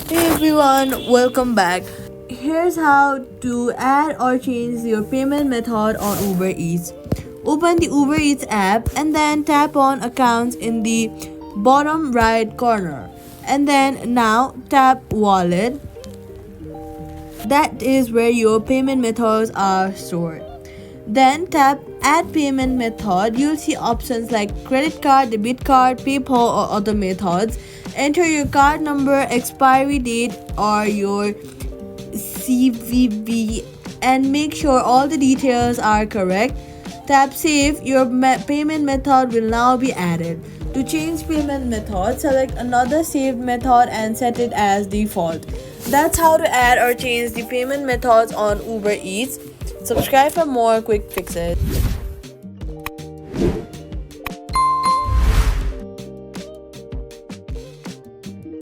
Hey everyone, welcome back. Here's how to add or change your payment method on Uber Eats. Open the Uber Eats app and then tap on accounts in the bottom right corner. And then now tap wallet. That is where your payment methods are stored. Then tap add payment method. You'll see options like credit card, debit card, PayPal, or other methods. Enter your card number, expiry date, or your CVV and make sure all the details are correct. Tap save. Your payment method will now be added. To change payment method, select another saved method and set it as default. That's how to add or change the payment methods on Uber Eats. Subscribe for more quick fixes.